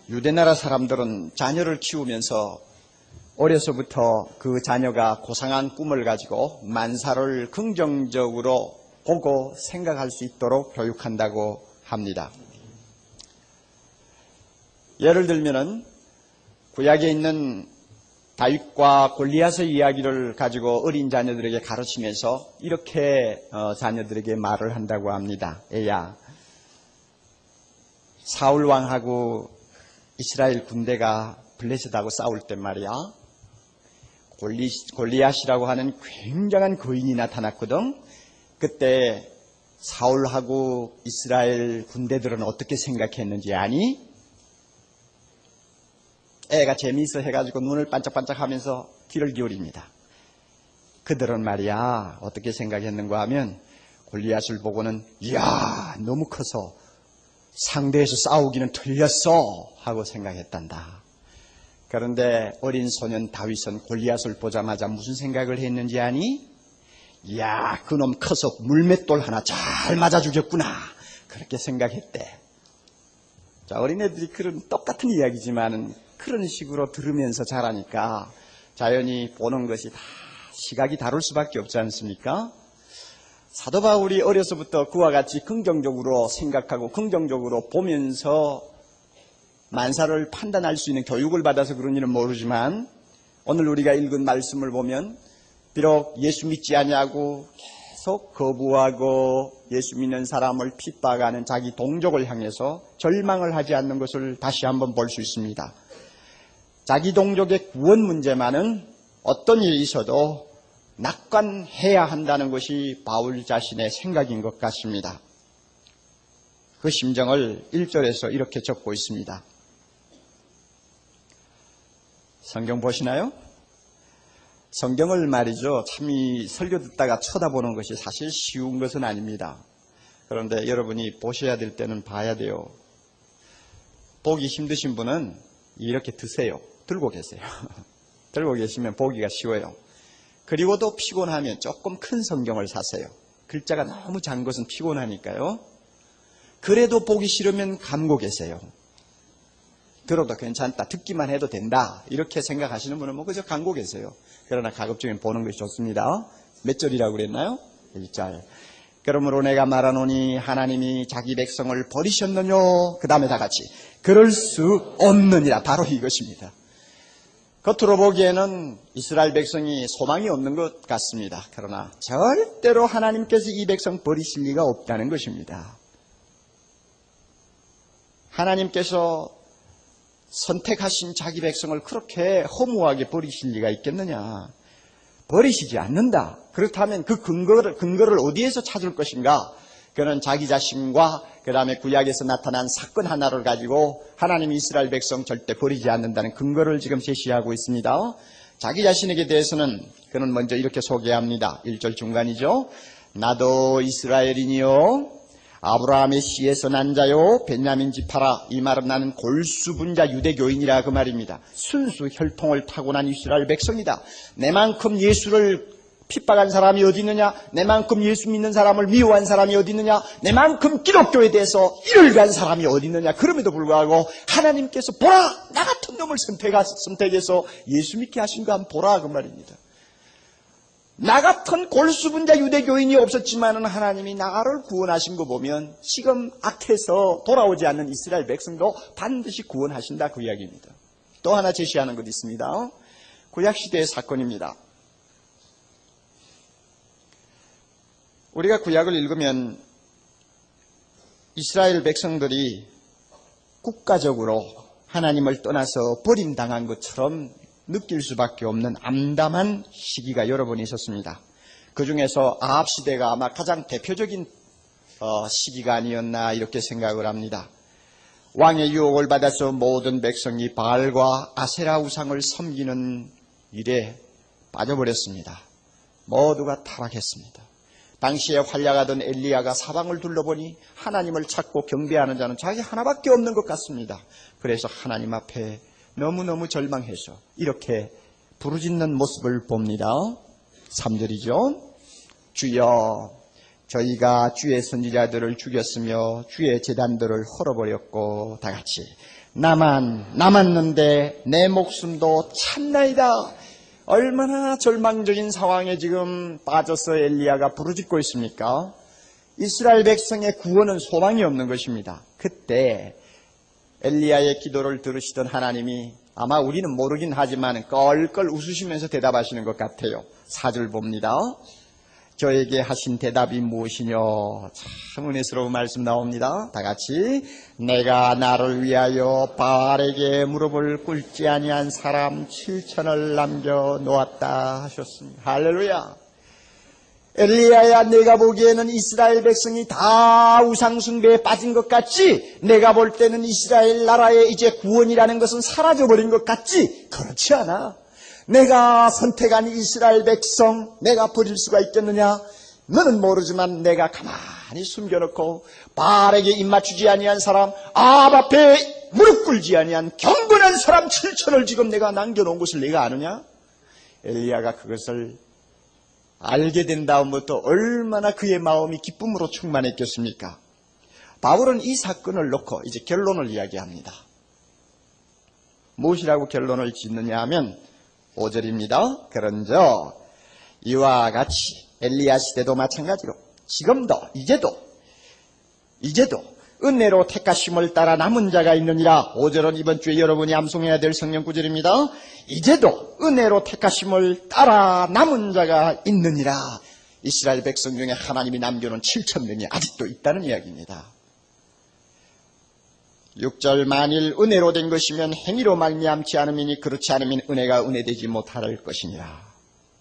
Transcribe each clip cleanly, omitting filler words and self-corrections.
유대나라 사람들은 자녀를 키우면서 어려서부터 그 자녀가 고상한 꿈을 가지고 만사를 긍정적으로 보고 생각할 수 있도록 교육한다고 합니다. 예를 들면은 구약에 있는 다윗과 골리앗의 이야기를 가지고 어린 자녀들에게 가르치면서 이렇게 자녀들에게 말을 한다고 합니다. 애야, 사울 왕하고 이스라엘 군대가 블레셋하고 싸울 때 말이야, 골리앗이라고 하는 굉장한 거인이 나타났거든. 그때 사울하고 이스라엘 군대들은 어떻게 생각했는지 아니? 애가 재미있어 해가지고 눈을 반짝반짝 하면서 귀를 기울입니다. 그들은 말이야 어떻게 생각했는가 하면 골리앗을 보고는 이야 너무 커서 상대에서 싸우기는 틀렸어 하고 생각했단다. 그런데 어린 소년 다윗은 골리앗을 보자마자 무슨 생각을 했는지 아니? 이야 그놈 커서 물맷돌 하나 잘 맞아 주겠구나 그렇게 생각했대. 자, 어린애들이 그런 똑같은 이야기지만은 그런 식으로 들으면서 자라니까 자연히 보는 것이 다 시각이 다를 수밖에 없지 않습니까? 사도 바울이 어려서부터 그와 같이 긍정적으로 생각하고 긍정적으로 보면서 만사를 판단할 수 있는 교육을 받아서 그런지는 모르지만 오늘 우리가 읽은 말씀을 보면 비록 예수 믿지 않냐고 계속 거부하고 예수 믿는 사람을 핍박하는 자기 동족을 향해서 절망을 하지 않는 것을 다시 한번 볼 수 있습니다. 자기 동족의 구원 문제만은 어떤 일이 있어도 낙관해야 한다는 것이 바울 자신의 생각인 것 같습니다. 그 심정을 1절에서 이렇게 적고 있습니다. 성경 보시나요? 성경을 말이죠. 참 이 설교 듣다가 쳐다보는 것이 사실 쉬운 것은 아닙니다. 그런데 여러분이 보셔야 될 때는 봐야 돼요. 보기 힘드신 분은 이렇게 드세요. 들고 계세요. 들고 계시면 보기가 쉬워요. 그리고 또 피곤하면 조금 큰 성경을 사세요. 글자가 너무 작은 것은 피곤하니까요. 그래도 보기 싫으면 감고 계세요. 들어도 괜찮다. 듣기만 해도 된다. 이렇게 생각하시는 분은 뭐 그저 감고 계세요. 그러나 가급적이면 보는 것이 좋습니다. 몇 절이라고 그랬나요? 1절. 그러므로 내가 말하노니 하나님이 자기 백성을 버리셨느냐? 그 다음에 다 같이 그럴 수 없느니라. 바로 이것입니다. 겉으로 보기에는 이스라엘 백성이 소망이 없는 것 같습니다. 그러나 절대로 하나님께서 이 백성 버리실 리가 없다는 것입니다. 하나님께서 선택하신 자기 백성을 그렇게 허무하게 버리실 리가 있겠느냐? 버리시지 않는다. 그렇다면 그 근거를 어디에서 찾을 것인가? 그는 자기 자신과 그 다음에 구약에서 나타난 사건 하나를 가지고 하나님이 이스라엘 백성 절대 버리지 않는다는 근거를 지금 제시하고 있습니다. 자기 자신에게 대해서는 그는 먼저 이렇게 소개합니다. 1절 중간이죠. 나도 이스라엘이니요 아브라함의 씨에서 난 자요 베냐민 지파라. 이 말은 나는 골수분자 유대교인이라 그 말입니다. 순수 혈통을 타고난 이스라엘 백성이다. 내만큼 예수를 핍박한 사람이 어디 있느냐? 내만큼 예수 믿는 사람을 미워한 사람이 어디 있느냐? 내만큼 기독교에 대해서 이를 간 사람이 어디 있느냐? 그럼에도 불구하고 하나님께서 보라! 나 같은 놈을 선택해서 예수 믿게 하신 거 한번 보라 그 말입니다. 나 같은 골수분자 유대교인이 없었지만 하나님이 나를 구원하신 거 보면 지금 악해서 돌아오지 않는 이스라엘 백성도 반드시 구원하신다 그 이야기입니다. 또 하나 제시하는 것이 있습니다. 구약시대의 사건입니다. 우리가 구약을 읽으면 이스라엘 백성들이 국가적으로 하나님을 떠나서 버림당한 것처럼 느낄 수밖에 없는 암담한 시기가 여러 번 있었습니다. 그 중에서 아합 시대가 아마 가장 대표적인 시기가 아니었나 이렇게 생각을 합니다. 왕의 유혹을 받아서 모든 백성이 바알과 아세라 우상을 섬기는 일에 빠져버렸습니다. 모두가 타락했습니다. 당시에 활약하던 엘리야가 사방을 둘러보니 하나님을 찾고 경배하는 자는 자기 하나밖에 없는 것 같습니다. 그래서 하나님 앞에 너무너무 절망해서 이렇게 부르짖는 모습을 봅니다. 3절이죠. 주여 저희가 주의 선지자들을 죽였으며 주의 제단들을 헐어버렸고 다 같이 나만 남았는데 내 목숨도 참나이다. 얼마나 절망적인 상황에 지금 빠져서 엘리야가 부르짖고 있습니까? 이스라엘 백성의 구원은 소망이 없는 것입니다. 그때 엘리야의 기도를 들으시던 하나님이 아마 우리는 모르긴 하지만 껄껄 웃으시면서 대답하시는 것 같아요. 4절 봅니다. 저에게 하신 대답이 무엇이냐? 참 은혜스러운 말씀 나옵니다. 다 같이 내가 나를 위하여 바알에게 무릎을 꿇지 아니한 사람 7천을 남겨놓았다 하셨습니다. 할렐루야. 엘리야야, 내가 보기에는 이스라엘 백성이 다 우상숭배에 빠진 것 같지? 내가 볼 때는 이스라엘 나라의 이제 구원이라는 것은 사라져버린 것 같지? 그렇지 않아. 내가 선택한 이스라엘 백성 내가 버릴 수가 있겠느냐? 너는 모르지만 내가 가만히 숨겨놓고 바알에게 입맞추지 아니한 사람, 아합 앞에 무릎 꿇지 아니한 경건한 사람 7천을 지금 내가 남겨놓은 것을 내가 아느냐? 엘리야가 그것을 알게 된 다음부터 얼마나 그의 마음이 기쁨으로 충만했겠습니까? 바울은 이 사건을 놓고 이제 결론을 이야기합니다. 무엇이라고 결론을 짓느냐 하면 5절입니다. 그런저 이와 같이 엘리야 시대도 마찬가지로 지금도 이제도 은혜로 택하심을 따라 남은 자가 있느니라. 5절은 이번 주에 여러분이 암송해야 될 성령 구절입니다. 이제도 은혜로 택하심을 따라 남은 자가 있느니라. 이스라엘 백성 중에 하나님이 남겨놓은 7천 명이 아직도 있다는 이야기입니다. 6절 만일 은혜로 된 것이면 행위로 말미암지 않으니 그렇지 않으면 은혜가 은혜되지 못할 것이니라.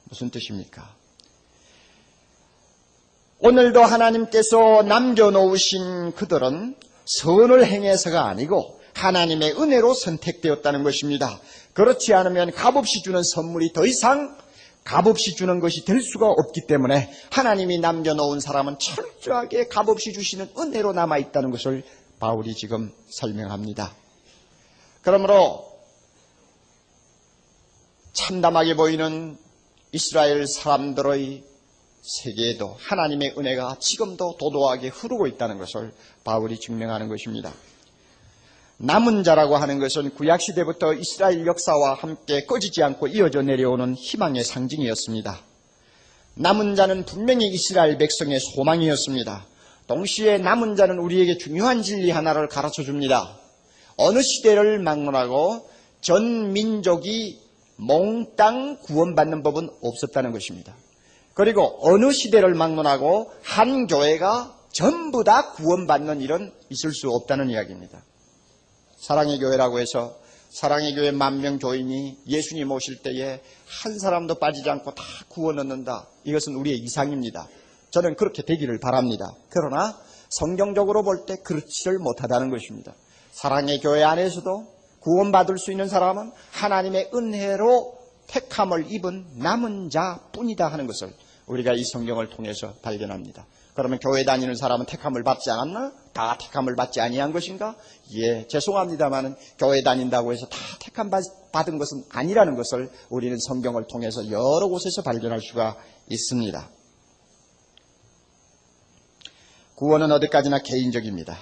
무슨 뜻입니까? 오늘도 하나님께서 남겨놓으신 그들은 선을 행해서가 아니고 하나님의 은혜로 선택되었다는 것입니다. 그렇지 않으면 값없이 주는 선물이 더 이상 값없이 주는 것이 될 수가 없기 때문에 하나님이 남겨놓은 사람은 철저하게 값없이 주시는 은혜로 남아있다는 것을 바울이 지금 설명합니다. 그러므로 참담하게 보이는 이스라엘 사람들의 세계에도 하나님의 은혜가 지금도 도도하게 흐르고 있다는 것을 바울이 증명하는 것입니다. 남은 자라고 하는 것은 구약시대부터 이스라엘 역사와 함께 꺼지지 않고 이어져 내려오는 희망의 상징이었습니다. 남은 자는 분명히 이스라엘 백성의 소망이었습니다. 동시에 남은 자는 우리에게 중요한 진리 하나를 가르쳐 줍니다. 어느 시대를 막론하고 전 민족이 몽땅 구원받는 법은 없었다는 것입니다. 그리고 어느 시대를 막론하고 한 교회가 전부 다 구원받는 일은 있을 수 없다는 이야기입니다. 사랑의 교회라고 해서 사랑의 교회 10,000명 교인이 예수님 오실 때에 한 사람도 빠지지 않고 다 구원 얻는다. 이것은 우리의 이상입니다. 저는 그렇게 되기를 바랍니다. 그러나 성경적으로 볼 때 그렇지를 못하다는 것입니다. 사랑의 교회 안에서도 구원받을 수 있는 사람은 하나님의 은혜로 택함을 입은 남은 자뿐이다 하는 것을 우리가 이 성경을 통해서 발견합니다. 그러면 교회 다니는 사람은 택함을 받지 않았나? 다 택함을 받지 아니한 것인가? 예, 죄송합니다만은 교회 다닌다고 해서 다 택함 받은 것은 아니라는 것을 우리는 성경을 통해서 여러 곳에서 발견할 수가 있습니다. 구원은 어디까지나 개인적입니다.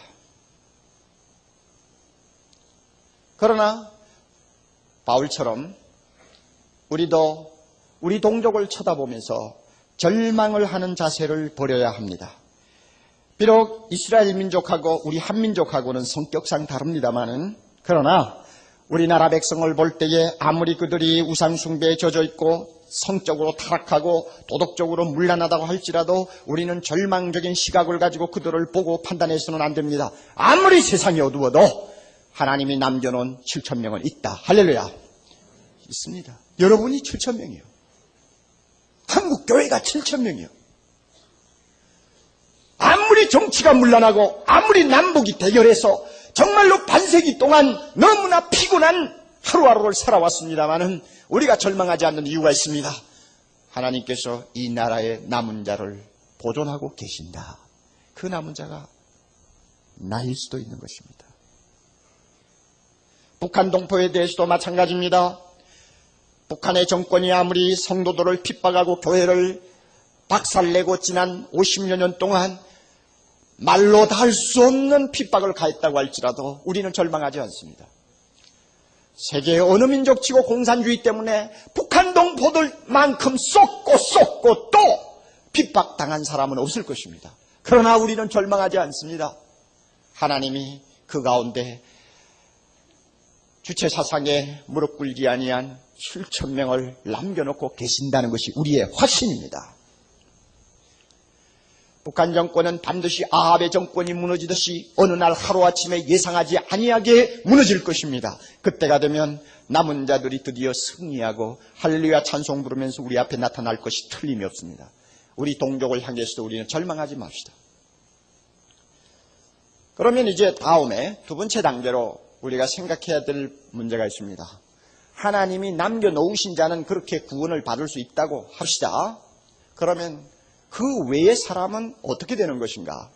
그러나 바울처럼 우리도 우리 동족을 쳐다보면서 절망을 하는 자세를 버려야 합니다. 비록 이스라엘 민족하고 우리 한민족하고는 성격상 다릅니다마는 그러나 우리나라 백성을 볼 때에 아무리 그들이 우상숭배에 젖어 있고 성적으로 타락하고 도덕적으로 문란하다고 할지라도 우리는 절망적인 시각을 가지고 그들을 보고 판단해서는 안 됩니다. 아무리 세상이 어두워도 하나님이 남겨놓은 7,000명은 있다. 할렐루야. 있습니다. 여러분이 7,000명이요. 한국 교회가 7,000명이요. 아무리 정치가 문란하고 아무리 남북이 대결해서 정말로 반세기 동안 너무나 피곤한 하루하루를 살아왔습니다마는 우리가 절망하지 않는 이유가 있습니다. 하나님께서 이 나라의 남은 자를 보존하고 계신다. 그 남은 자가 나일 수도 있는 것입니다. 북한 동포에 대해서도 마찬가지입니다. 북한의 정권이 아무리 성도들을 핍박하고 교회를 박살내고 지난 50여 년 동안 말로 다 할 수 없는 핍박을 가했다고 할지라도 우리는 절망하지 않습니다. 세계의 어느 민족치고 공산주의 때문에 북한 동포들만큼 쏟고 또 핍박당한 사람은 없을 것입니다. 그러나 우리는 절망하지 않습니다. 하나님이 그 가운데 주체 사상에 무릎 꿇지 아니한 7,000명을 남겨놓고 계신다는 것이 우리의 확신입니다. 북한 정권은 반드시 아합의 정권이 무너지듯이 어느 날 하루아침에 예상하지 아니하게 무너질 것입니다. 그때가 되면 남은 자들이 드디어 승리하고 할렐루야 찬송 부르면서 우리 앞에 나타날 것이 틀림이 없습니다. 우리 동족을 향해서도 우리는 절망하지 맙시다. 그러면 이제 다음에 두 번째 단계로 우리가 생각해야 될 문제가 있습니다. 하나님이 남겨놓으신 자는 그렇게 구원을 받을 수 있다고 합시다. 그러면 그 외의 사람은 어떻게 되는 것인가?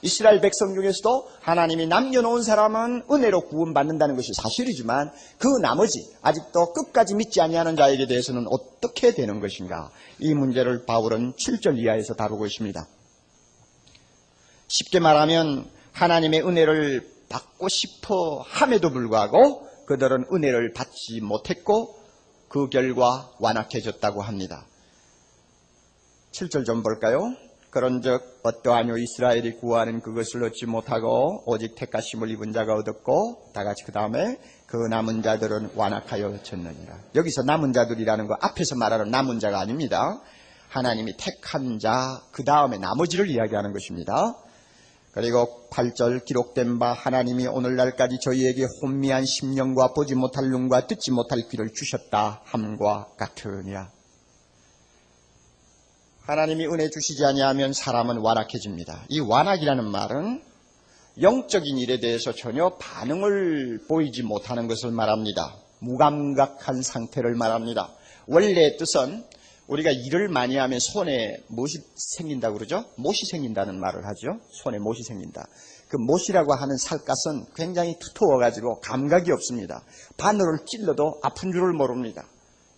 이스라엘 백성 중에서도 하나님이 남겨놓은 사람은 은혜로 구원받는다는 것이 사실이지만 그 나머지 아직도 끝까지 믿지 아니하는 자에게 대해서는 어떻게 되는 것인가? 이 문제를 바울은 7절 이하에서 다루고 있습니다. 쉽게 말하면 하나님의 은혜를 받고 싶어 함에도 불구하고 그들은 은혜를 받지 못했고 그 결과 완악해졌다고 합니다. 7절 좀 볼까요? 그런즉 어떠하뇨 이스라엘이 구하는 그것을 얻지 못하고 오직 택하심을 입은 자가 얻었고 다같이 그 다음에 그 남은 자들은 완악하여 졌느니라. 여기서 남은 자들이라는 거 앞에서 말하는 남은 자가 아닙니다. 하나님이 택한 자 그 다음에 나머지를 이야기하는 것입니다. 그리고 8절 기록된 바 하나님이 오늘날까지 저희에게 혼미한 심령과 보지 못할 눈과 듣지 못할 귀를 주셨다 함과 같으니라. 하나님이 은혜 주시지 아니하면 사람은 완악해집니다. 이 완악이라는 말은 영적인 일에 대해서 전혀 반응을 보이지 못하는 것을 말합니다. 무감각한 상태를 말합니다. 원래 뜻은 우리가 일을 많이 하면 손에 못이 생긴다고 그러죠? 못이 생긴다는 말을 하죠. 손에 못이 생긴다. 그 못이라고 하는 살갗은 굉장히 두터워가지고 감각이 없습니다. 바늘을 찔러도 아픈 줄을 모릅니다.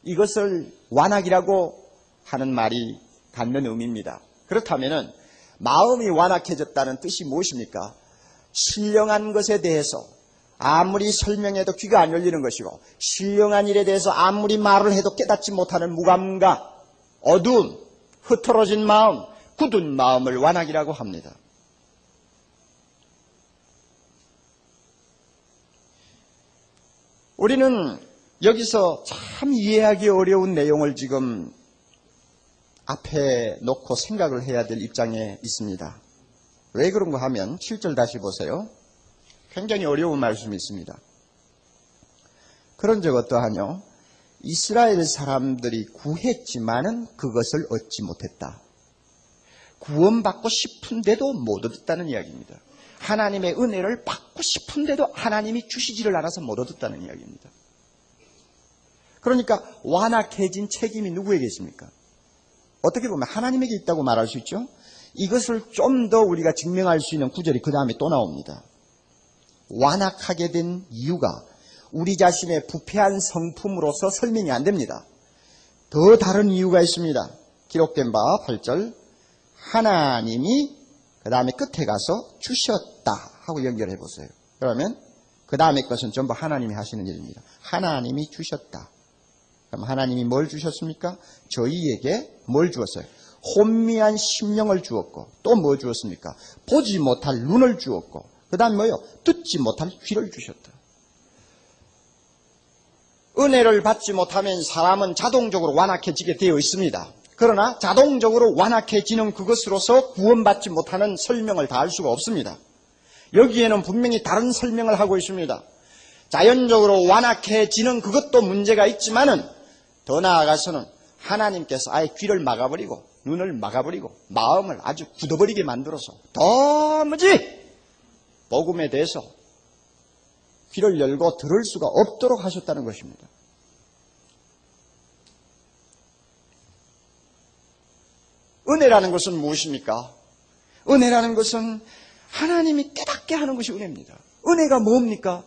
이것을 완악이라고 하는 말이 갖는 의미입니다. 그렇다면 마음이 완악해졌다는 뜻이 무엇입니까? 신령한 것에 대해서 아무리 설명해도 귀가 안 열리는 것이고 신령한 일에 대해서 아무리 말을 해도 깨닫지 못하는 무감각, 어두움, 흐트러진 마음, 굳은 마음을 완악이라고 합니다. 우리는 여기서 참 이해하기 어려운 내용을 지금 앞에 놓고 생각을 해야 될 입장에 있습니다. 왜 그런가 하면 7절 다시 보세요. 굉장히 어려운 말씀이 있습니다. 그런즉 어떠하뇨? 이스라엘 사람들이 구했지만은 그것을 얻지 못했다. 구원받고 싶은데도 못 얻었다는 이야기입니다. 하나님의 은혜를 받고 싶은데도 하나님이 주시지를 않아서 못 얻었다는 이야기입니다. 그러니까 완악해진 책임이 누구에게 있습니까? 어떻게 보면 하나님에게 있다고 말할 수 있죠. 이것을 좀 더 우리가 증명할 수 있는 구절이 그 다음에 또 나옵니다. 완악하게 된 이유가 우리 자신의 부패한 성품으로서 설명이 안 됩니다. 더 다른 이유가 있습니다. 기록된 바 8절 하나님이 그 다음에 끝에 가서 주셨다 하고 연결해 보세요. 그러면 그 다음에 것은 전부 하나님이 하시는 일입니다. 하나님이 주셨다. 그럼 하나님이 뭘 주셨습니까? 저희에게 뭘 주었어요? 혼미한 심령을 주었고 또 뭐 주었습니까? 보지 못할 눈을 주었고 그 다음 뭐요? 듣지 못할 귀를 주셨다. 은혜를 받지 못하면 사람은 자동적으로 완악해지게 되어 있습니다. 그러나 자동적으로 완악해지는 그것으로서 구원받지 못하는 설명을 다 할 수가 없습니다. 여기에는 분명히 다른 설명을 하고 있습니다. 자연적으로 완악해지는 그것도 문제가 있지만은 더 나아가서는 하나님께서 아예 귀를 막아버리고 눈을 막아버리고 마음을 아주 굳어버리게 만들어서 도무지 복음에 대해서 귀를 열고 들을 수가 없도록 하셨다는 것입니다. 은혜라는 것은 무엇입니까? 은혜라는 것은 하나님이 깨닫게 하는 것이 은혜입니다. 은혜가 뭡니까?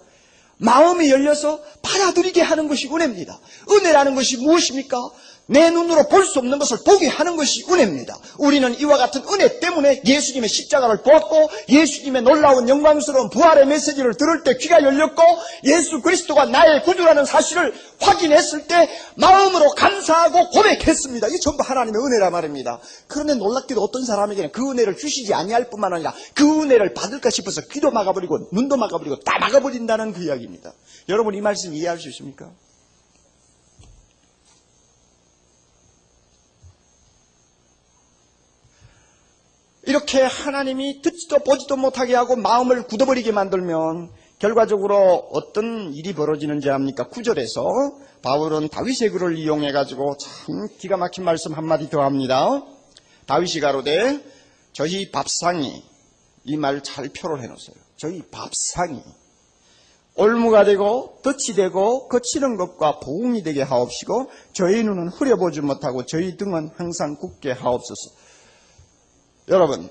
마음이 열려서 받아들이게 하는 것이 은혜입니다. 은혜라는 것이 무엇입니까? 내 눈으로 볼 수 없는 것을 보게 하는 것이 은혜입니다. 우리는 이와 같은 은혜 때문에 예수님의 십자가를 보았고 예수님의 놀라운 영광스러운 부활의 메시지를 들을 때 귀가 열렸고 예수 그리스도가 나의 구주라는 사실을 확인했을 때 마음으로 감사하고 고백했습니다. 이게 전부 하나님의 은혜란 말입니다. 그런데 놀랍게도 어떤 사람에게는 그 은혜를 주시지 아니할 뿐만 아니라 그 은혜를 받을까 싶어서 귀도 막아버리고 눈도 막아버리고 다 막아버린다는 그 이야기입니다. 여러분 이 말씀 이해할 수 있습니까? 이렇게 하나님이 듣지도 보지도 못하게 하고 마음을 굳어버리게 만들면 결과적으로 어떤 일이 벌어지는지 압니까? 9절에서 바울은 다윗의 글을 이용해가지고 참 기가 막힌 말씀 한마디 더 합니다. 다윗이 가로되 저희 밥상이, 이 말 잘 표를 해놓으세요. 저희 밥상이 올무가 되고 덫이 되고 거치는 것과 보응이 되게 하옵시고 저희 눈은 흐려보지 못하고 저희 등은 항상 굳게 하옵소서. 여러분,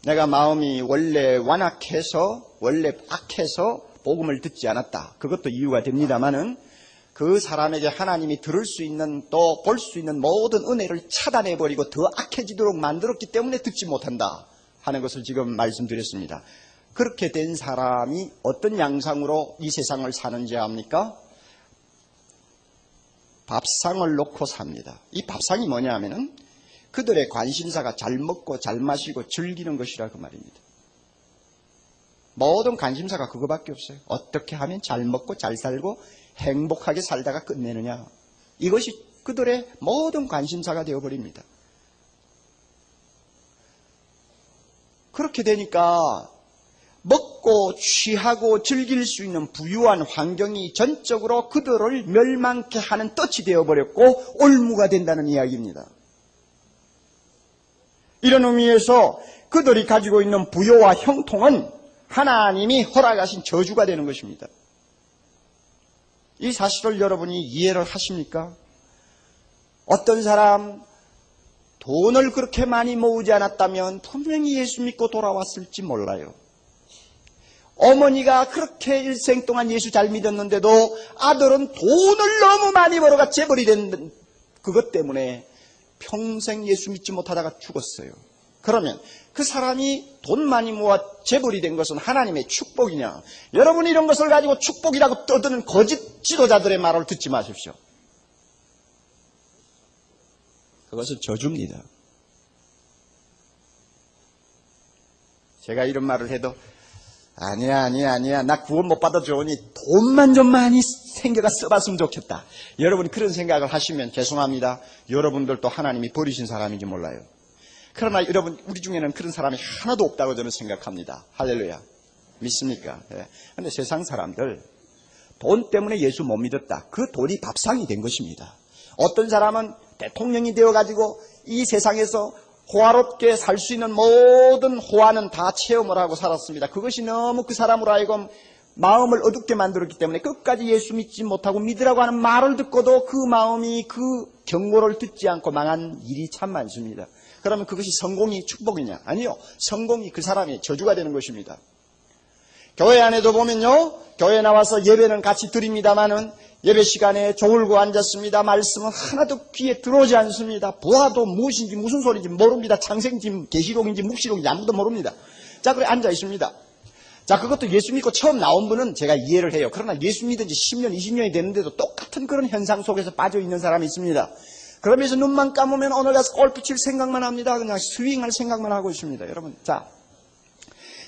내가 마음이 원래 완악해서 원래 악해서 복음을 듣지 않았다. 그것도 이유가 됩니다마는 그 사람에게 하나님이 들을 수 있는 또 볼 수 있는 모든 은혜를 차단해버리고 더 악해지도록 만들었기 때문에 듣지 못한다 하는 것을 지금 말씀드렸습니다. 그렇게 된 사람이 어떤 양상으로 이 세상을 사는지 압니까? 밥상을 놓고 삽니다. 이 밥상이 뭐냐 하면은 그들의 관심사가 잘 먹고 잘 마시고 즐기는 것이라 그 말입니다. 모든 관심사가 그거밖에 없어요. 어떻게 하면 잘 먹고 잘 살고 행복하게 살다가 끝내느냐. 이것이 그들의 모든 관심사가 되어버립니다. 그렇게 되니까 먹고 취하고 즐길 수 있는 부유한 환경이 전적으로 그들을 멸망케 하는 덫이 되어버렸고 올무가 된다는 이야기입니다. 이런 의미에서 그들이 가지고 있는 부요와 형통은 하나님이 허락하신 저주가 되는 것입니다. 이 사실을 여러분이 이해를 하십니까? 어떤 사람 돈을 그렇게 많이 모으지 않았다면 분명히 예수 믿고 돌아왔을지 몰라요. 어머니가 그렇게 일생 동안 예수 잘 믿었는데도 아들은 돈을 너무 많이 벌어가 재벌이 된 그것 때문에 평생 예수 믿지 못하다가 죽었어요. 그러면 그 사람이 돈 많이 모아 재벌이 된 것은 하나님의 축복이냐? 여러분 이런 것을 가지고 축복이라고 떠드는 거짓 지도자들의 말을 듣지 마십시오. 그것은 저주입니다. 제가 이런 말을 해도 아니야 나 구원 못 받아 좋으니 돈만 좀 많이 생겨가 써봤으면 좋겠다. 여러분 그런 생각을 하시면 죄송합니다. 여러분들도 하나님이 버리신 사람인지 몰라요. 그러나 여러분 우리 중에는 그런 사람이 하나도 없다고 저는 생각합니다. 할렐루야. 믿습니까? 그런데 세상 사람들 돈 때문에 예수 못 믿었다. 그 돈이 밥상이 된 것입니다. 어떤 사람은 대통령이 되어가지고 이 세상에서 호화롭게 살 수 있는 모든 호화는 다 체험을 하고 살았습니다. 그것이 너무 그 사람으로 하여금 마음을 어둡게 만들었기 때문에 끝까지 예수 믿지 못하고 믿으라고 하는 말을 듣고도 그 마음이 그 경고를 듣지 않고 망한 일이 참 많습니다. 그러면 그것이 성공이 축복이냐? 아니요. 성공이 그 사람의 저주가 되는 것입니다. 교회 안에도 보면요. 교회 나와서 예배는 같이 드립니다마는 예배 시간에 졸고 앉았습니다. 말씀은 하나도 귀에 들어오지 않습니다. 보아도 무엇인지 무슨 소리인지 모릅니다. 창생인지 계시록인지 묵시록인지 아무도 모릅니다. 자, 그래 앉아 있습니다. 자, 그것도 예수 믿고 처음 나온 분은 제가 이해를 해요. 그러나 예수 믿은 지 10년, 20년이 됐는데도 똑같은 그런 현상 속에서 빠져 있는 사람이 있습니다. 그러면서 눈만 감으면 오늘 가서 골프 칠 생각만 합니다. 그냥 스윙할 생각만 하고 있습니다. 여러분, 자.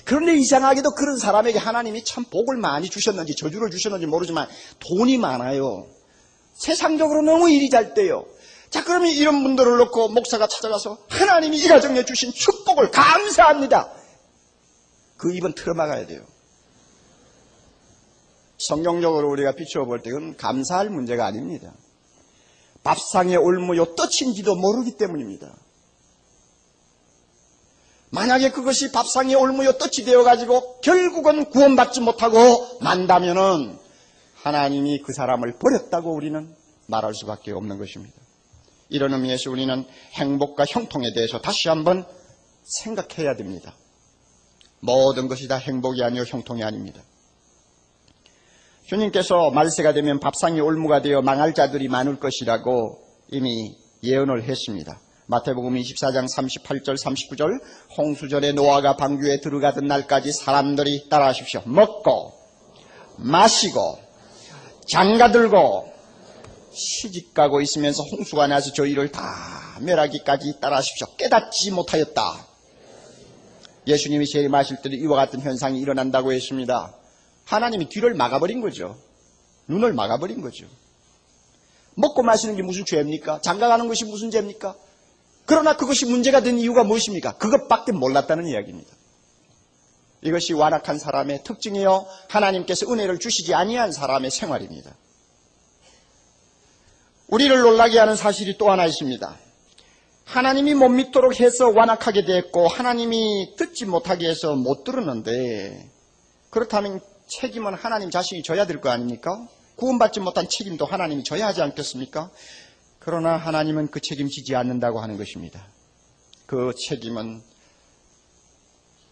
그런데 이상하게도 그런 사람에게 하나님이 참 복을 많이 주셨는지 저주를 주셨는지 모르지만 돈이 많아요. 세상적으로 너무 일이 잘 돼요. 자, 그러면 이런 분들을 놓고 목사가 찾아가서 하나님이 이 가정에 주신 축복을 감사합니다. 그 입은 틀어막아야 돼요. 성경적으로 우리가 비추어 볼 때 그건 감사할 문제가 아닙니다. 밥상에 올무요 떡인지도 모르기 때문입니다. 만약에 그것이 밥상에 올무요 떡이 되어가지고 결국은 구원받지 못하고 만다면은 하나님이 그 사람을 버렸다고 우리는 말할 수밖에 없는 것입니다. 이런 의미에서 우리는 행복과 형통에 대해서 다시 한번 생각해야 됩니다. 모든 것이 다 행복이 아니요 형통이 아닙니다. 주님께서 말세가 되면 밥상이 올무가 되어 망할 자들이 많을 것이라고 이미 예언을 했습니다. 마태복음 24장 38절 39절 홍수전에 노아가 방주에 들어가던 날까지 사람들이 따라하십시오. 먹고 마시고 장가들고 시집가고 있으면서 홍수가 나서 저희를 다 멸하기까지 따라하십시오. 깨닫지 못하였다. 예수님이 재림하실 때도 이와 같은 현상이 일어난다고 했습니다. 하나님이 뒤를 막아버린 거죠. 눈을 막아버린 거죠. 먹고 마시는 게 무슨 죄입니까? 장가가는 것이 무슨 죄입니까? 그러나 그것이 문제가 된 이유가 무엇입니까? 그것밖에 몰랐다는 이야기입니다. 이것이 완악한 사람의 특징이요, 하나님께서 은혜를 주시지 아니한 사람의 생활입니다. 우리를 놀라게 하는 사실이 또 하나 있습니다. 하나님이 못 믿도록 해서 완악하게 됐고 하나님이 듣지 못하게 해서 못 들었는데, 그렇다면 책임은 하나님 자신이 져야 될 거 아닙니까? 구원받지 못한 책임도 하나님이 져야 하지 않겠습니까? 그러나 하나님은 그 책임지지 않는다고 하는 것입니다. 그 책임은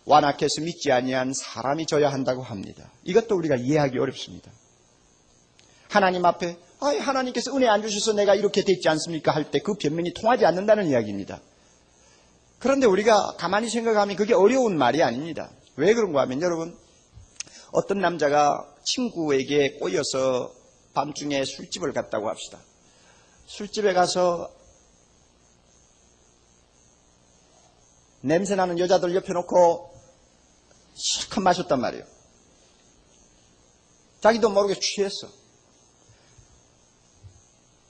완악해서 믿지 아니한 사람이 져야 한다고 합니다. 이것도 우리가 이해하기 어렵습니다. 하나님 앞에 하나님께서 은혜 안 주셔서 내가 이렇게 됐지 않습니까? 할 때 그 변명이 통하지 않는다는 이야기입니다. 그런데 우리가 가만히 생각하면 그게 어려운 말이 아닙니다. 왜 그런가 하면 여러분, 어떤 남자가 친구에게 꼬여서 밤중에 술집을 갔다고 합시다. 술집에 가서 냄새나는 여자들 옆에 놓고 실컷 마셨단 말이에요. 자기도 모르게 취했어.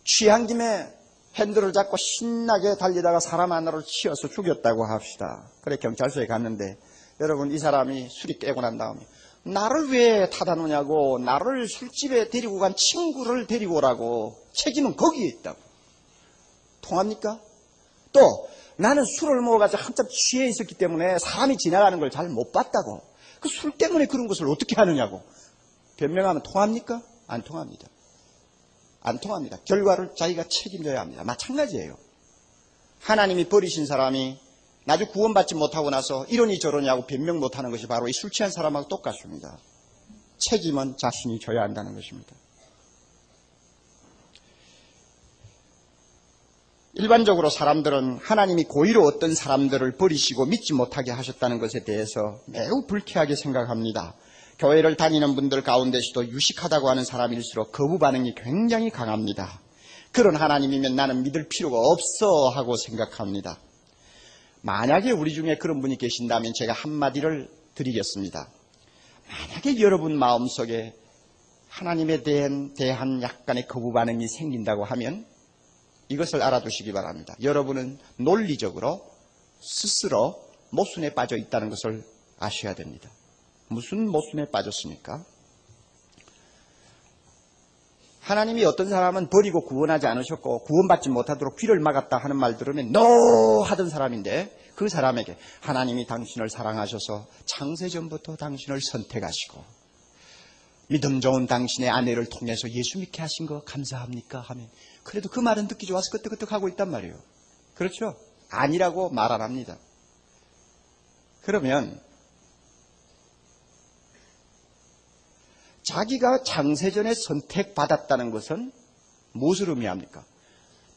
취한 김에 핸들을 잡고 신나게 달리다가 사람 하나를 치어서 죽였다고 합시다. 그래 경찰서에 갔는데, 여러분, 이 사람이 술이 깨고 난 다음에 나를 왜 타다 놓냐고, 나를 술집에 데리고 간 친구를 데리고 오라고, 책임은 거기에 있다고. 통합니까? 또 나는 술을 먹어가지고 한참 취해 있었기 때문에 사람이 지나가는 걸 잘 못 봤다고, 그 술 때문에 그런 것을 어떻게 하느냐고 변명하면 통합니까? 안 통합니다. 안 통합니다. 결과를 자기가 책임져야 합니다. 마찬가지예요. 하나님이 버리신 사람이 나중에 구원받지 못하고 나서 이러니 저러니 하고 변명 못하는 것이 바로 이 술 취한 사람하고 똑같습니다. 책임은 자신이 져야 한다는 것입니다. 일반적으로 사람들은 하나님이 고의로 어떤 사람들을 버리시고 믿지 못하게 하셨다는 것에 대해서 매우 불쾌하게 생각합니다. 교회를 다니는 분들 가운데서도 유식하다고 하는 사람일수록 거부 반응이 굉장히 강합니다. 그런 하나님이면 나는 믿을 필요가 없어 하고 생각합니다. 만약에 우리 중에 그런 분이 계신다면 제가 한마디를 드리겠습니다. 만약에 여러분 마음속에 하나님에 대한 약간의 거부 반응이 생긴다고 하면 이것을 알아두시기 바랍니다. 여러분은 논리적으로 스스로 모순에 빠져 있다는 것을 아셔야 됩니다. 무슨 모순에 빠졌습니까? 하나님이 어떤 사람은 버리고 구원하지 않으셨고 구원받지 못하도록 귀를 막았다 하는 말 들으면 노 하던 사람인데, 그 사람에게 하나님이 당신을 사랑하셔서 창세전부터 당신을 선택하시고 믿음 좋은 당신의 아내를 통해서 예수 믿게 하신 거 감사합니까? 하면 그래도 그 말은 듣기 좋아서 끄떡끄떡하고 있단 말이에요. 그렇죠? 아니라고 말 안 합니다. 그러면 자기가 창세전에 선택받았다는 것은 무엇을 의미합니까?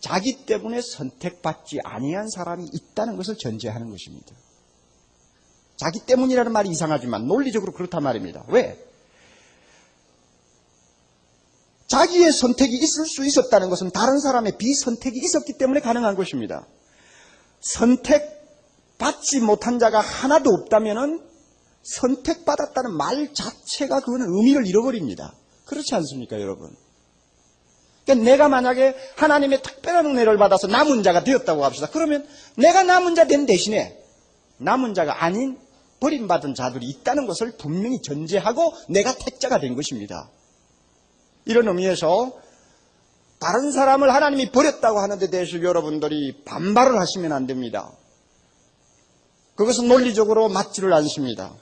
자기 때문에 선택받지 아니한 사람이 있다는 것을 전제하는 것입니다. 자기 때문이라는 말이 이상하지만 논리적으로 그렇단 말입니다. 왜? 자기의 선택이 있을 수 있었다는 것은 다른 사람의 비선택이 있었기 때문에 가능한 것입니다. 선택받지 못한 자가 하나도 없다면은 선택받았다는 말 자체가 그거는 의미를 잃어버립니다. 그렇지 않습니까, 여러분? 그러니까 내가 만약에 하나님의 특별한 은혜를 받아서 남은 자가 되었다고 합시다. 그러면 내가 남은 자 된 대신에 남은 자가 아닌 버림받은 자들이 있다는 것을 분명히 전제하고 내가 택자가 된 것입니다. 이런 의미에서 다른 사람을 하나님이 버렸다고 하는 데 대해서 여러분들이 반발을 하시면 안 됩니다. 그것은 논리적으로 맞지를 않습니다.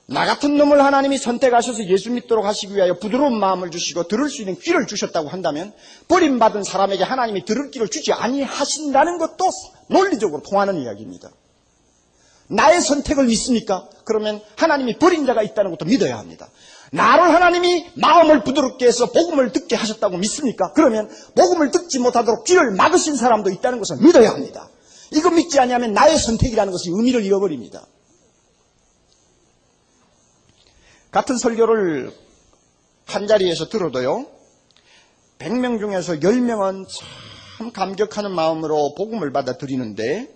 나 같은 놈을 하나님이 선택하셔서 예수 믿도록 하시기 위하여 부드러운 마음을 주시고 들을 수 있는 귀를 주셨다고 한다면 버림받은 사람에게 하나님이 들을 귀를 주지 아니하신다는 것도 논리적으로 통하는 이야기입니다. 나의 선택을 믿습니까? 그러면 하나님이 버린 자가 있다는 것도 믿어야 합니다. 나를 하나님이 마음을 부드럽게 해서 복음을 듣게 하셨다고 믿습니까? 그러면 복음을 듣지 못하도록 귀를 막으신 사람도 있다는 것을 믿어야 합니다. 이거 믿지 않으면 나의 선택이라는 것이 의미를 잃어버립니다. 같은 설교를 한 자리에서 들어도요, 100명 중에서 10명은 참 감격하는 마음으로 복음을 받아들이는데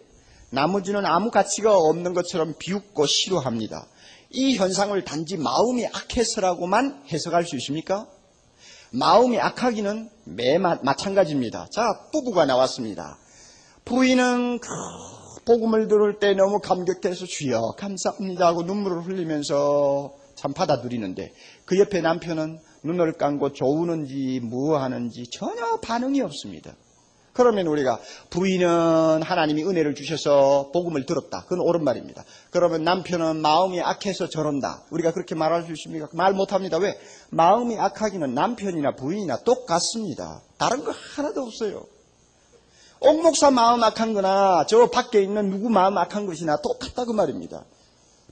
나머지는 아무 가치가 없는 것처럼 비웃고 싫어합니다. 이 현상을 단지 마음이 악해서라고만 해석할 수 있습니까? 마음이 악하기는 마찬가지입니다. 자, 부부가 나왔습니다. 부인은 복음을 들을 때 너무 감격해서 주여 감사합니다 하고 눈물을 흘리면서 참 받아들이는데 그 옆에 남편은 눈을 감고 조우는지 무엇하는지 전혀 반응이 없습니다. 그러면 우리가 부인은 하나님이 은혜를 주셔서 복음을 들었다. 그건 옳은 말입니다. 그러면 남편은 마음이 악해서 저런다. 우리가 그렇게 말할 수 있습니까? 말 못합니다. 왜? 마음이 악하기는 남편이나 부인이나 똑같습니다. 다른 거 하나도 없어요. 옥 목사 마음 악한 거나 저 밖에 있는 누구 마음 악한 것이나 똑같다 그 말입니다.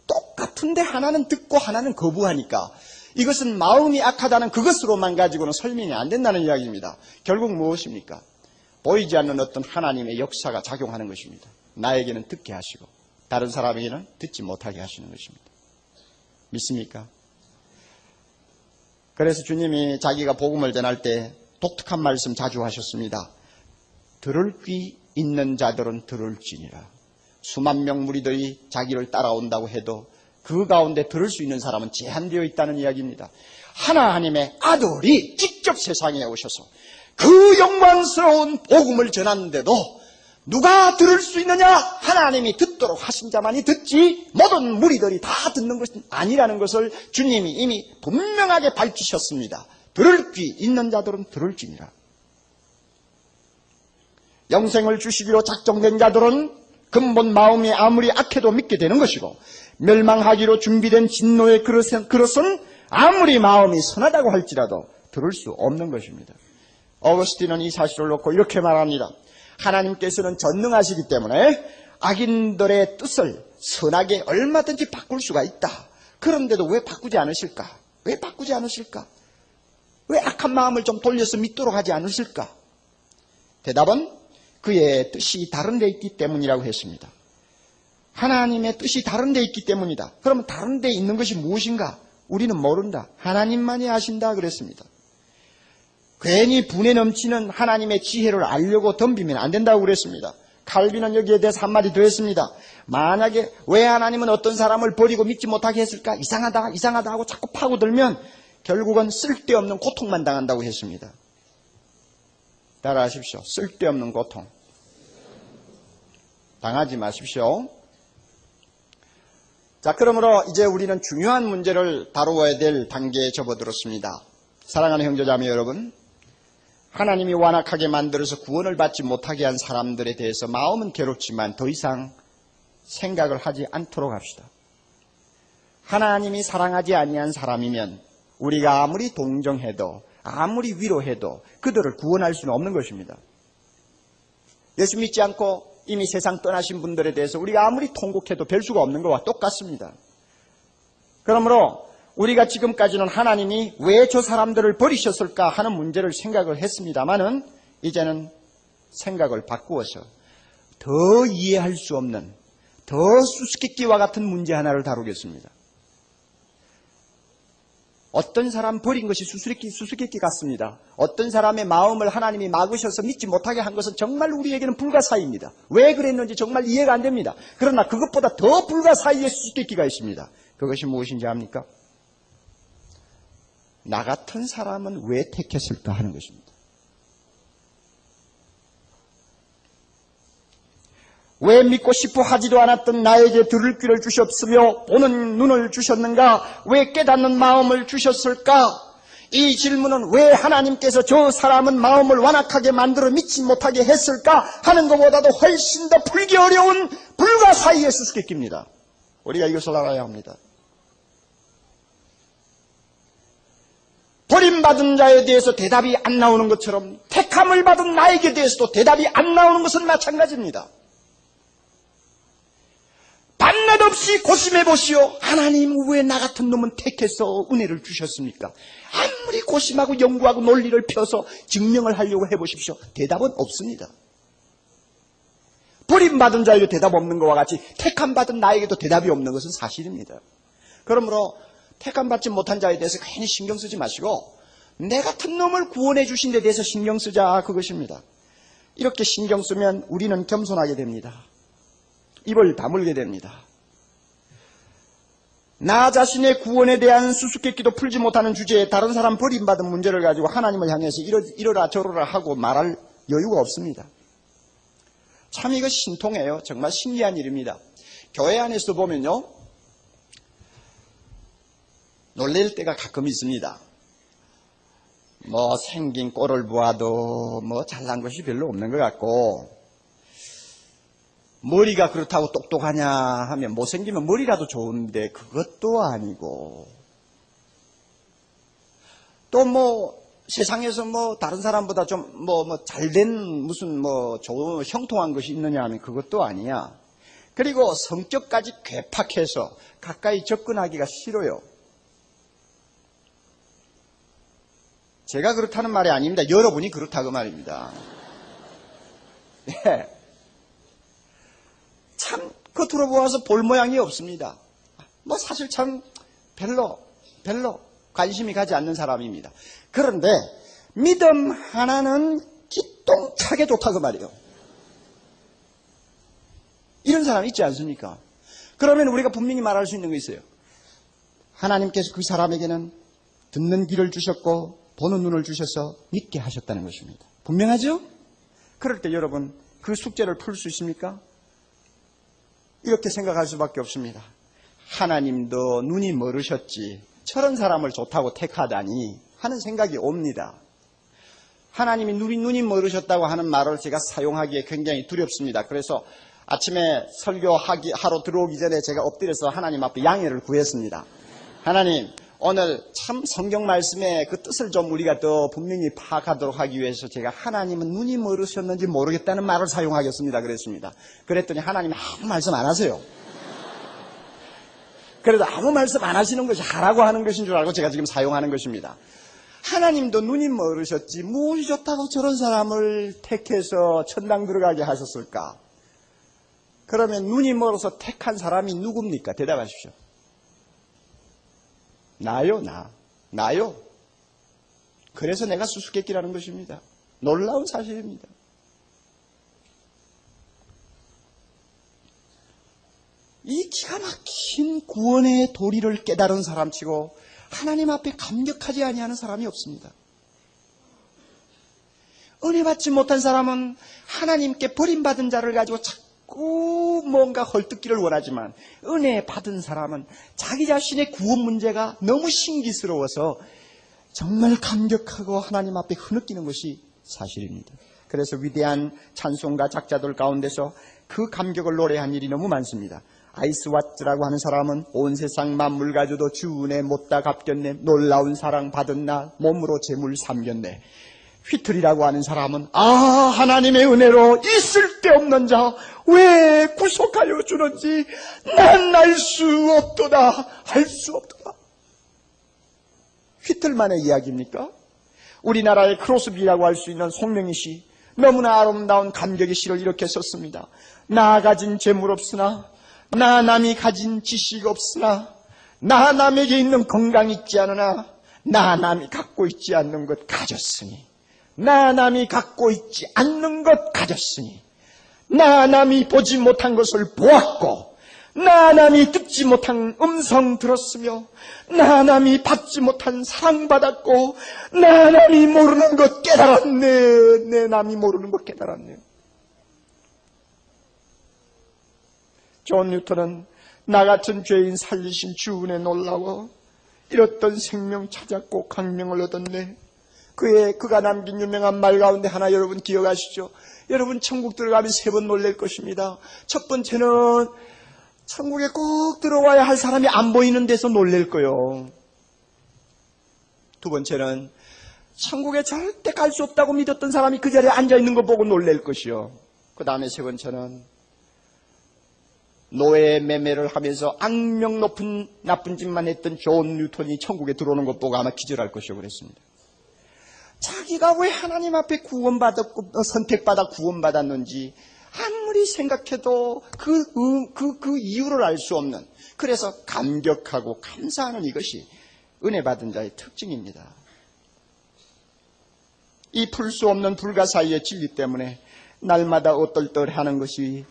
똑같은데 하나는 듣고 하나는 거부하니까 이것은 마음이 악하다는 그것으로만 가지고는 설명이 안 된다는 이야기입니다. 결국 무엇입니까? 보이지 않는 어떤 하나님의 역사가 작용하는 것입니다. 나에게는 듣게 하시고 다른 사람에게는 듣지 못하게 하시는 것입니다. 믿습니까? 그래서 주님이 자기가 복음을 전할 때 독특한 말씀 자주 하셨습니다. 들을 귀 있는 자들은 들을지니라. 수만 명 무리들이 자기를 따라온다고 해도 그 가운데 들을 수 있는 사람은 제한되어 있다는 이야기입니다. 하나님의 아들이 직접 세상에 오셔서 그 영광스러운 복음을 전하는데도 누가 들을 수 있느냐? 하나님이 듣도록 하신 자만이 듣지 모든 무리들이 다 듣는 것은 아니라는 것을 주님이 이미 분명하게 밝히셨습니다. 들을 귀 있는 자들은 들을지니라. 영생을 주시기로 작정된 자들은 근본 마음이 아무리 악해도 믿게 되는 것이고 멸망하기로 준비된 진노의 그릇은 아무리 마음이 선하다고 할지라도 들을 수 없는 것입니다. 어거스틴은 이 사실을 놓고 이렇게 말합니다. 하나님께서는 전능하시기 때문에 악인들의 뜻을 선하게 얼마든지 바꿀 수가 있다. 그런데도 왜 바꾸지 않으실까? 왜 바꾸지 않으실까? 왜 악한 마음을 좀 돌려서 믿도록 하지 않으실까? 대답은 그의 뜻이 다른 데 있기 때문이라고 했습니다. 하나님의 뜻이 다른 데 있기 때문이다. 그러면 다른 데 있는 것이 무엇인가? 우리는 모른다. 하나님만이 아신다 그랬습니다. 괜히 분에 넘치는 하나님의 지혜를 알려고 덤비면 안 된다고 그랬습니다. 칼빈은 여기에 대해서 한마디 더 했습니다. 만약에 왜 하나님은 어떤 사람을 버리고 믿지 못하게 했을까? 이상하다 하고 자꾸 파고들면 결국은 쓸데없는 고통만 당한다고 했습니다. 따라하십시오. 쓸데없는 고통. 당하지 마십시오. 자, 그러므로 이제 우리는 중요한 문제를 다루어야 될 단계에 접어들었습니다. 사랑하는 형제자매 여러분, 하나님이 완악하게 만들어서 구원을 받지 못하게 한 사람들에 대해서 마음은 괴롭지만 더 이상 생각을 하지 않도록 합시다. 하나님이 사랑하지 아니한 사람이면 우리가 아무리 동정해도 아무리 위로해도 그들을 구원할 수는 없는 것입니다. 예수 믿지 않고 이미 세상 떠나신 분들에 대해서 우리가 아무리 통곡해도 별 수가 없는 것과 똑같습니다. 그러므로 우리가 지금까지는 하나님이 왜 저 사람들을 버리셨을까 하는 문제를 생각을 했습니다마는 이제는 생각을 바꾸어서 더 이해할 수 없는 더 수수께끼와 같은 문제 하나를 다루겠습니다. 어떤 사람 버린 것이 수수께끼 같습니다. 어떤 사람의 마음을 하나님이 막으셔서 믿지 못하게 한 것은 정말 우리에게는 불가사의입니다. 왜 그랬는지 정말 이해가 안 됩니다. 그러나 그것보다 더 불가사의의 수수께끼가 있습니다. 그것이 무엇인지 압니까? 나 같은 사람은 왜 택했을까 하는 것입니다. 왜 믿고 싶어 하지도 않았던 나에게 들을 귀를 주셨으며 보는 눈을 주셨는가? 왜 깨닫는 마음을 주셨을까? 이 질문은 왜 하나님께서 저 사람은 마음을 완악하게 만들어 믿지 못하게 했을까 하는 것보다도 훨씬 더 풀기 어려운 불가사의의 수수께끼입니다. 우리가 이것을 알아야 합니다. 버림받은 자에 대해서 대답이 안 나오는 것처럼 택함을 받은 나에게 대해서도 대답이 안 나오는 것은 마찬가지입니다. 느닷없이 고심해 보시오. 하나님 왜 나 같은 놈은 택해서 은혜를 주셨습니까? 아무리 고심하고 연구하고 논리를 펴서 증명을 하려고 해보십시오. 대답은 없습니다. 버림받은 자에게 대답 없는 것과 같이 택함받은 나에게도 대답이 없는 것은 사실입니다. 그러므로 택함받지 못한 자에 대해서 괜히 신경 쓰지 마시고 내 같은 놈을 구원해 주신 데 대해서 신경 쓰자, 그것입니다. 이렇게 신경 쓰면 우리는 겸손하게 됩니다. 입을 다물게 됩니다. 나 자신의 구원에 대한 수수께끼도 풀지 못하는 주제에 다른 사람 버림받은 문제를 가지고 하나님을 향해서 이러라 저러라 하고 말할 여유가 없습니다. 참 이거 신통해요. 정말 신기한 일입니다. 교회 안에서 보면요, 놀랄 때가 가끔 있습니다. 뭐 생긴 꼴을 보아도 뭐 잘난 것이 별로 없는 것 같고, 머리가 그렇다고 똑똑하냐 하면 못생기면 머리라도 좋은데 그것도 아니고, 또 뭐 세상에서 뭐 다른 사람보다 좀 뭐 잘된 무슨 뭐 좋은 형통한 것이 있느냐 하면 그것도 아니야. 그리고 성격까지 괴팍해서 가까이 접근하기가 싫어요. 제가 그렇다는 말이 아닙니다. 여러분이 그렇다고 말입니다. 네. 참 겉으로 보아서 볼 모양이 없습니다. 뭐 사실 참 별로 관심이 가지 않는 사람입니다. 그런데 믿음 하나는 기똥차게 좋다고 말이에요. 이런 사람 있지 않습니까? 그러면 우리가 분명히 말할 수 있는 거 있어요. 하나님께서 그 사람에게는 듣는 귀를 주셨고 보는 눈을 주셔서 믿게 하셨다는 것입니다. 분명하죠? 그럴 때 여러분 그 숙제를 풀 수 있습니까? 이렇게 생각할 수밖에 없습니다. 하나님도 눈이 멀으셨지 저런 사람을 좋다고 택하다니 하는 생각이 옵니다. 하나님이 눈이 멀으셨다고 하는 말을 제가 사용하기에 굉장히 두렵습니다. 그래서 아침에 설교하러 들어오기 전에 제가 엎드려서 하나님 앞에 양해를 구했습니다. 하나님, 오늘 참 성경 말씀의 그 뜻을 좀 우리가 더 분명히 파악하도록 하기 위해서 제가 하나님은 눈이 멀으셨는지 모르겠다는 말을 사용하겠습니다. 그랬습니다. 그랬더니 하나님이 아무 말씀 안 하세요. 그래도 아무 말씀 안 하시는 것이 하라고 하는 것인 줄 알고 제가 지금 사용하는 것입니다. 하나님도 눈이 멀으셨지 무엇이 좋다고 저런 사람을 택해서 천당 들어가게 하셨을까? 그러면 눈이 멀어서 택한 사람이 누굽니까? 대답하십시오. 나요. 그래서 내가 수수께끼라는 것입니다. 놀라운 사실입니다. 이 기가 막힌 구원의 도리를 깨달은 사람치고 하나님 앞에 감격하지 아니하는 사람이 없습니다. 은혜 받지 못한 사람은 하나님께 버림받은 자를 가지고 자꾸 뭔가 헐뜯기를 원하지만 은혜 받은 사람은 자기 자신의 구원 문제가 너무 신기스러워서 정말 감격하고 하나님 앞에 흐느끼는 것이 사실입니다. 그래서 위대한 찬송가 작자들 가운데서 그 감격을 노래한 일이 너무 많습니다. 아이스와트라고 하는 사람은 온 세상 만물 가져도 주 은혜 못다 갚겼네. 놀라운 사랑 받은 나 몸으로 재물 삼겼네. 휘틀이라고 하는 사람은 하나님의 은혜로 있을 데 없는 자 왜 구속하여 주는지 난 알 수 없도다. 알 수 없도다. 휘틀만의 이야기입니까? 우리나라의 크로스비라고 할 수 있는 송명희 씨 너무나 아름다운 감격의 시를 이렇게 썼습니다. 나 가진 재물 없으나 나 남이 가진 지식 없으나 나 남에게 있는 건강 있지 않으나 나 남이 갖고 있지 않는 것 가졌으니 나 남이 갖고 있지 않는 것 가졌으니 나 남이 보지 못한 것을 보았고 나 남이 듣지 못한 음성 들었으며 나 남이 받지 못한 사랑받았고 나 남이 모르는 것 깨달았네. 내 남이 모르는 것 깨달았네. 존 뉴턴은 나 같은 죄인 살리신 주 은혜 놀라워 잃었던 생명 찾았고 강명을 얻었네. 그가 남긴 유명한 말 가운데 하나 여러분 기억하시죠? 여러분 천국 들어가면 3번 놀랄 것입니다. 첫 번째는 천국에 꼭 들어와야 할 사람이 안 보이는 데서 놀랄 거요. 두 번째는 천국에 절대 갈 수 없다고 믿었던 사람이 그 자리에 앉아있는 거 보고 놀랄 것이요. 그 다음에 세 번째는 노예 매매를 하면서 악명 높은 나쁜 짓만 했던 존 뉴턴이 천국에 들어오는 것 보고 아마 기절할 것이라고 그랬습니다. 자기가 왜 하나님 앞에 구원받았고 선택받아 구원받았는지 아무리 생각해도 그 이유를 알 수 없는, 그래서 감격하고 감사하는 이것이 은혜 받은 자의 특징입니다. 이 풀 수 없는 불가사의의 진리 때문에 날마다 어떨떨하는 것이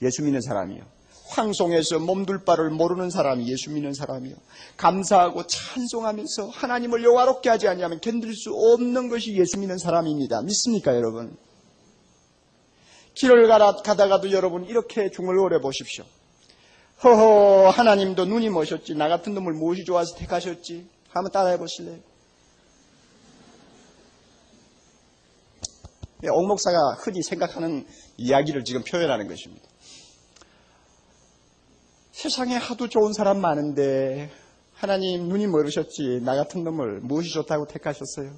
예수 믿는 사람이요. 황송해서 몸둘 바를 모르는 사람이 예수 믿는 사람이요. 감사하고 찬송하면서 하나님을 영화롭게 하지 아니하면 견딜 수 없는 것이 예수 믿는 사람입니다. 믿습니까, 여러분? 길을 가다가도 여러분 이렇게 중얼거려 보십시오. 허허, 하나님도 눈이 머셨지, 나 같은 놈을 무엇이 좋아서 택하셨지? 한번 따라해 보실래요? 옥 목사가 흔히 생각하는 이야기를 지금 표현하는 것입니다. 세상에 하도 좋은 사람 많은데 하나님 눈이 멀으셨지, 나 같은 놈을 무엇이 좋다고 택하셨어요?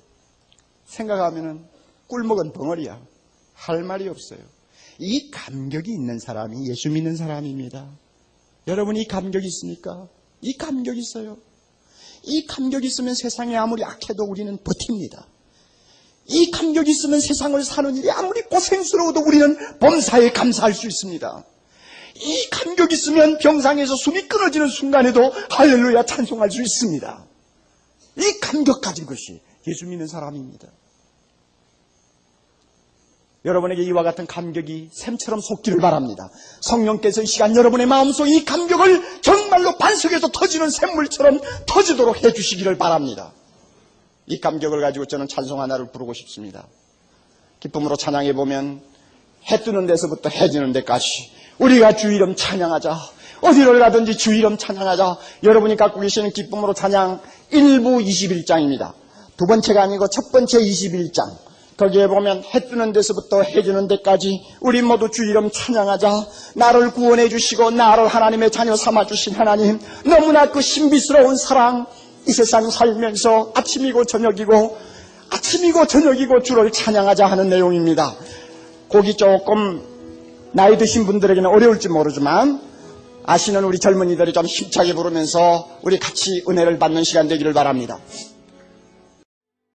생각하면은 꿀먹은 벙어리야. 할 말이 없어요. 이 감격이 있는 사람이 예수 믿는 사람입니다. 여러분, 이 감격이 있습니까? 이 감격이 있어요. 이 감격이 있으면 세상에 아무리 악해도 우리는 버팁니다. 이 감격이 있으면 세상을 사는 일이 아무리 고생스러워도 우리는 범사에 감사할 수 있습니다. 이 감격이 있으면 병상에서 숨이 끊어지는 순간에도 할렐루야 찬송할 수 있습니다. 이 감격 가진 것이 예수 믿는 사람입니다. 여러분에게 이와 같은 감격이 샘처럼 솟기를 바랍니다. 성령께서 이 시간 여러분의 마음속 이 감격을 정말로 반석에서 터지는 샘물처럼 터지도록 해주시기를 바랍니다. 이 감격을 가지고 저는 찬송 하나를 부르고 싶습니다. 기쁨으로 찬양해보면 해 뜨는 데서부터 해 지는 데까지 우리가 주 이름 찬양하자. 어디를 가든지 주 이름 찬양하자. 여러분이 갖고 계시는 기쁨으로 찬양 1부 21장입니다. 두 번째가 아니고 첫 번째 21장. 거기에 보면 해 뜨는 데서부터 해 지는 데까지 우리 모두 주 이름 찬양하자. 나를 구원해 주시고 나를 하나님의 자녀 삼아 주신 하나님, 너무나 그 신비스러운 사랑, 이 세상 살면서 아침이고 저녁이고 주를 찬양하자 하는 내용입니다. 곡이 조금 나이 드신 분들에게는 어려울지 모르지만 아시는 우리 젊은이들이 좀 힘차게 부르면서 우리 같이 은혜를 받는 시간 되기를 바랍니다.